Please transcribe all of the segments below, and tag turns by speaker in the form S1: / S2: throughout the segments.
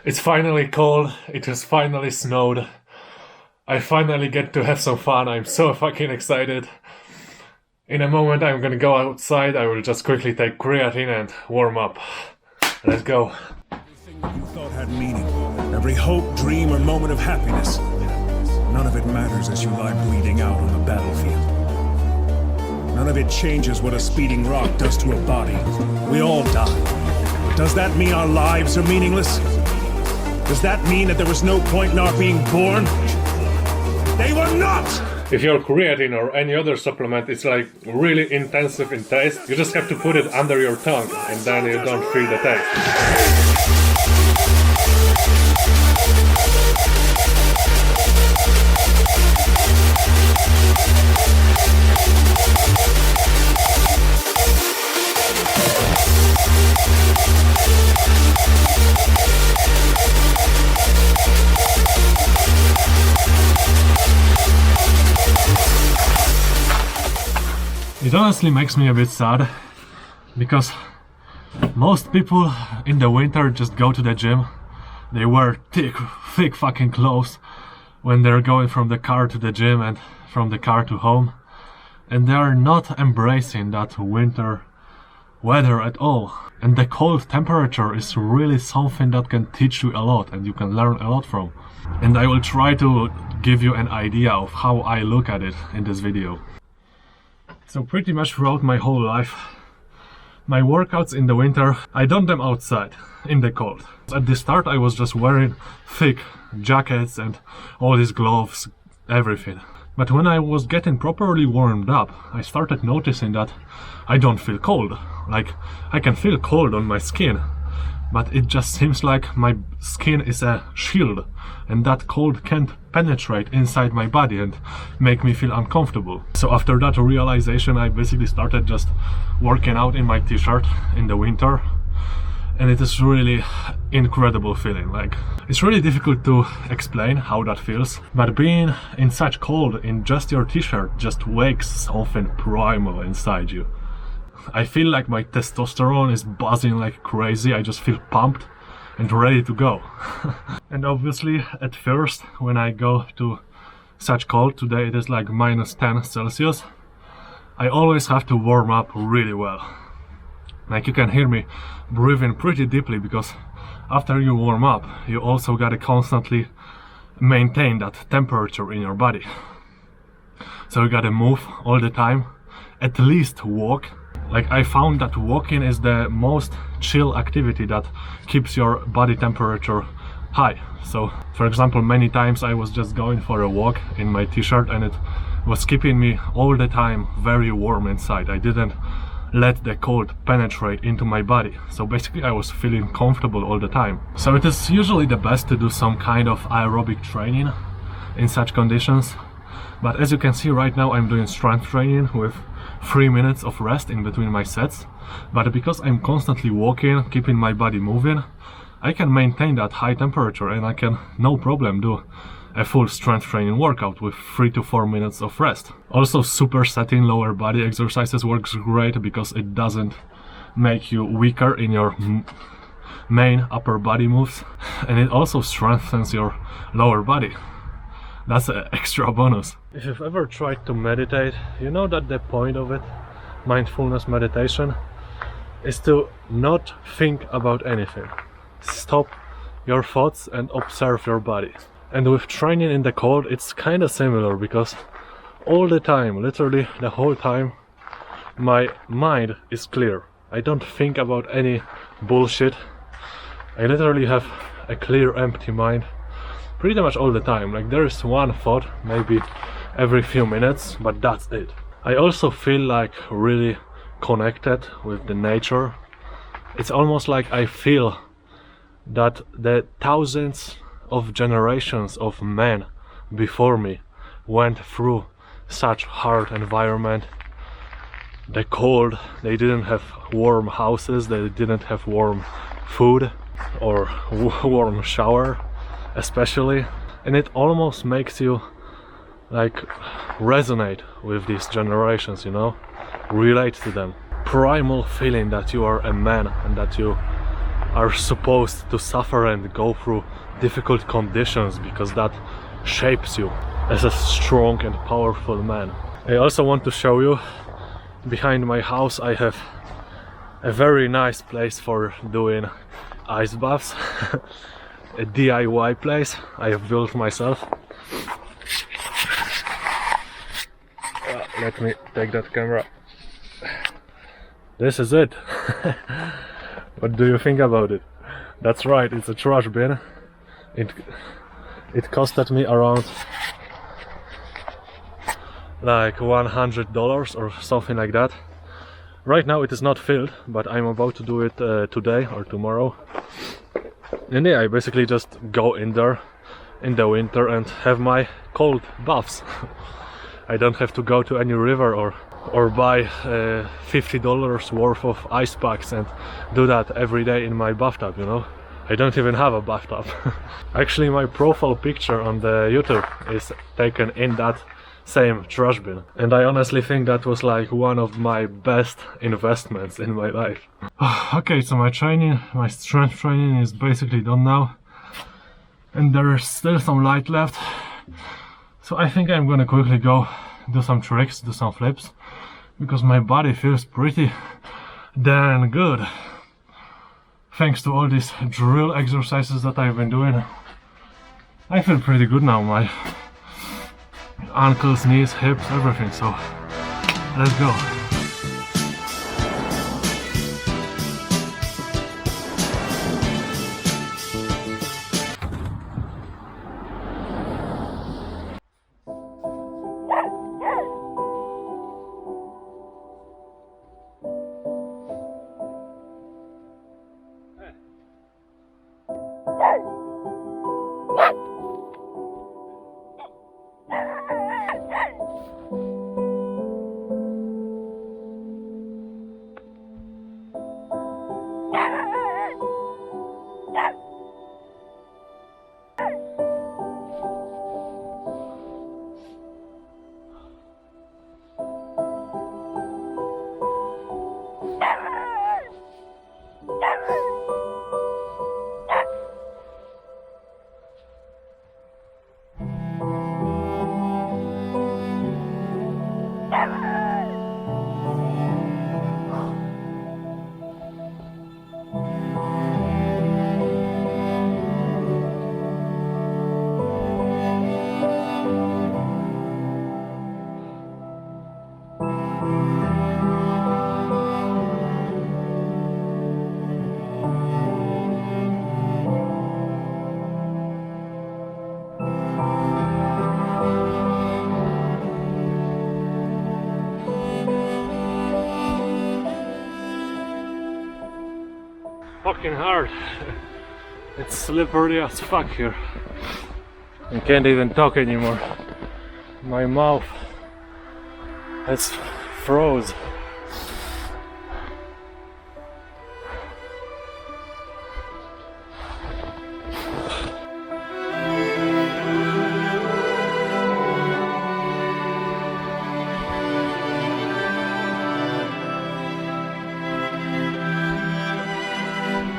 S1: It's finally cold, it has finally snowed. I finally get to have some fun, I'm so fucking excited. In a moment I'm gonna go outside, I will just quickly take creatine and warm up. Let's go.
S2: Everything that you thought had meaning, every hope, dream, or moment of happiness, none of it matters as you lie bleeding out on the battlefield. None of it changes what a speeding rock does to a body. We all die. Does that mean our lives are meaningless? Does that mean that there was no point in our being born? They were not!
S1: If your creatine or any other supplement is like really intensive in taste, you just have to put it under your tongue and then you don't feel the taste. It honestly makes me a bit sad, because most people in the winter just go to the gym. They wear thick fucking clothes when they're going from the car to the gym and from the car to home. And they are not embracing that winter weather at all. And the cold temperature is really something that can teach you a lot and you can learn a lot from. And I will try to give you an idea of how I look at it in this video. So pretty much throughout my whole life, my workouts in the winter, I done them outside, in the cold. At the start I was just wearing thick jackets and all these gloves, everything. But when I was getting properly warmed up, I started noticing that I don't feel cold. Like, I can feel cold on my skin, but it just seems like my skin is a shield and that cold can't penetrate inside my body and make me feel uncomfortable. So after that realization, I basically started just working out in my t-shirt in the winter, and it is really incredible feeling. Like, it's really difficult to explain how that feels, but being in such cold in just your t-shirt just wakes something primal inside you. I feel like my testosterone is buzzing like crazy. I just feel pumped and ready to go. And obviously at first, when I go to such cold, today it is like -10 Celsius, I always have to warm up really well. Like, you can hear me breathing pretty deeply, because after you warm up, you also gotta constantly maintain that temperature in your body. So you gotta move all the time, at least walk. Like, I found that walking is the most chill activity that keeps your body temperature high. So, for example, many times I was just going for a walk in my t-shirt and it was keeping me all the time very warm inside. I didn't let the cold penetrate into my body. So basically I was feeling comfortable all the time. So it is usually the best to do some kind of aerobic training in such conditions. But as you can see right now, I'm doing strength training with 3 minutes of rest in between my sets. But because I'm constantly walking, keeping my body moving, I can maintain that high temperature and I can no problem do a full strength training workout with 3 to 4 minutes of rest. Also, supersetting lower body exercises works great because it doesn't make you weaker in your main upper body moves, and it also strengthens your lower body. That's an extra bonus. If you've ever tried to meditate, you know that the point of it, mindfulness meditation, is to not think about anything. Stop your thoughts and observe your body. And with training in the cold, it's kind of similar, because all the time, literally the whole time, my mind is clear. I don't think about any bullshit. I literally have a clear, empty mind pretty much all the time. Like, there is one thought maybe every few minutes, but that's it. I also feel like really connected with the nature. It's almost like I feel that the thousands of generations of men before me went through such hard environment. The cold, they didn't have warm houses, they didn't have warm food or warm shower especially, and it almost makes you like resonate with these generations, you know, relate to them. Primal feeling that you are a man and that you are supposed to suffer and go through difficult conditions, because that shapes you as a strong and powerful man. I also want to show you, behind my house I have a very nice place for doing ice baths. A DIY place I have built myself. Let me take that camera. This is it. What do you think about it? That's right, it's a trash bin. It costed me around like $100 or something like that. Right now it is not filled, but I'm about to do it today or tomorrow. And yeah, I basically just go in there in the winter and have my cold baths. I don't have to go to any river or buy $50 worth of ice packs and do that every day in my bathtub, you know. I don't even have a bathtub. Actually, my profile picture on the YouTube is taken in that same trash bin, and I honestly think that was like one of my best investments in my life. Okay, so my strength training is basically done now, and there is still some light left, so I think I'm gonna quickly go do some tricks, do some flips, because my body feels pretty damn good thanks to all these drill exercises that I've been doing. I feel pretty good now, my ankles, knees, hips, everything, so let's go. Fucking hard. It's slippery as fuck here. I can't even talk anymore. My mouth has froze.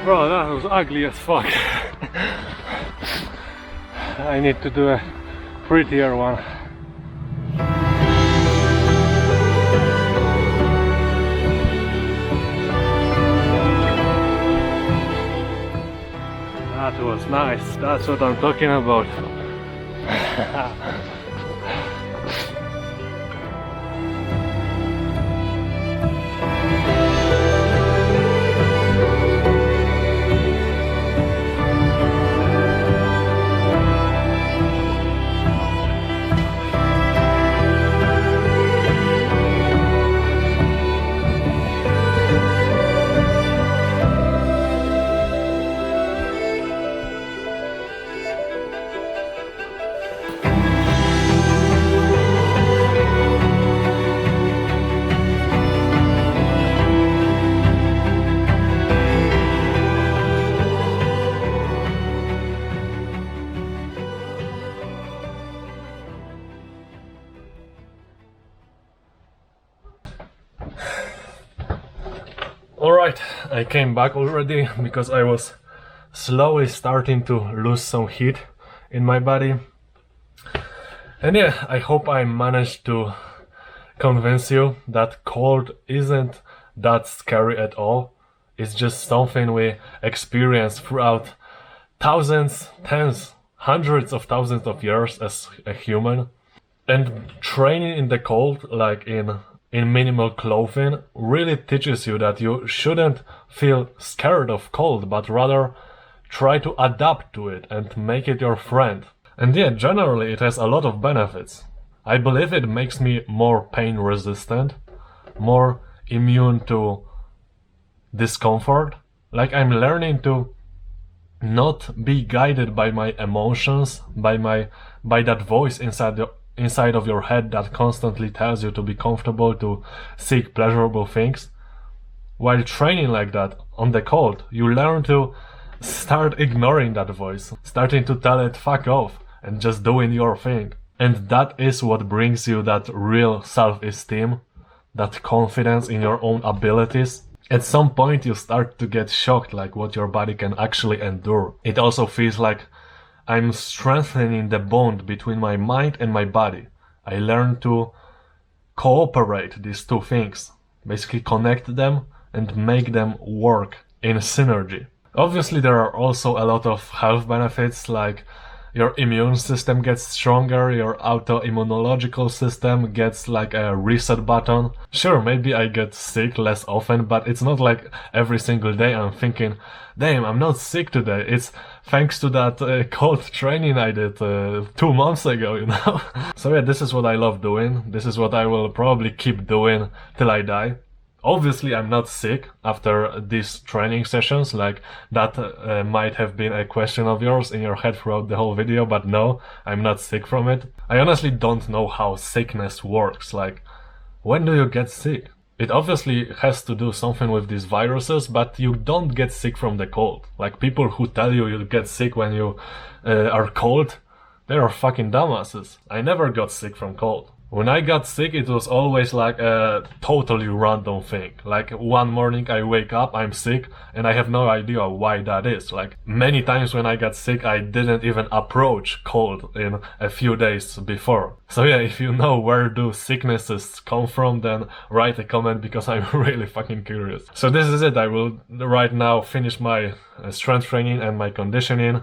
S1: Bro, that was ugly as fuck. I need to do a prettier one. That was nice, that's what I'm talking about. Alright, I came back already because I was slowly starting to lose some heat in my body. And yeah, I hope I managed to convince you that cold isn't that scary at all. It's just something we experience throughout thousands, tens, hundreds of thousands of years as a human. And training in the cold, like in minimal clothing, really teaches you that you shouldn't feel scared of cold, but rather try to adapt to it and make it your friend. And yeah, generally it has a lot of benefits. I believe it makes me more pain resistant, more immune to discomfort. Like I'm learning to not be guided by my emotions, by that voice inside of your head that constantly tells you to be comfortable, to seek pleasurable things. While training like that on the cold, you learn to start ignoring that voice, starting to tell it fuck off and just doing your thing. And that is what brings you that real self-esteem, that confidence in your own abilities. At some point you start to get shocked like what your body can actually endure. It also feels like I'm strengthening the bond between my mind and my body. I learn to cooperate these two things, basically connect them and make them work in synergy. Obviously there are also a lot of health benefits, like your immune system gets stronger, your autoimmunological system gets like a reset button. Sure, maybe I get sick less often, but it's not like every single day I'm thinking, damn, I'm not sick today. It's thanks to that cold training I did 2 months ago, you know? So yeah, this is what I love doing. This is what I will probably keep doing till I die. Obviously, I'm not sick after these training sessions, like that might have been a question of yours in your head throughout the whole video, but no, I'm not sick from it. I honestly don't know how sickness works, like, when do you get sick? It obviously has to do something with these viruses, but you don't get sick from the cold. Like, people who tell you you'll get sick when you are cold, they are fucking dumbasses. I never got sick from cold. When I got sick, it was always like a totally random thing. Like one morning I wake up, I'm sick, and I have no idea why that is. Like many times when I got sick, I didn't even approach cold in a few days before. So yeah, if you know where do sicknesses come from, then write a comment because I'm really fucking curious. So this is it. I will right now finish my strength training and my conditioning,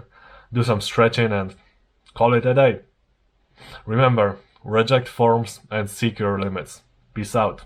S1: do some stretching and call it a day. Remember, reject forms and seek your limits. Peace out.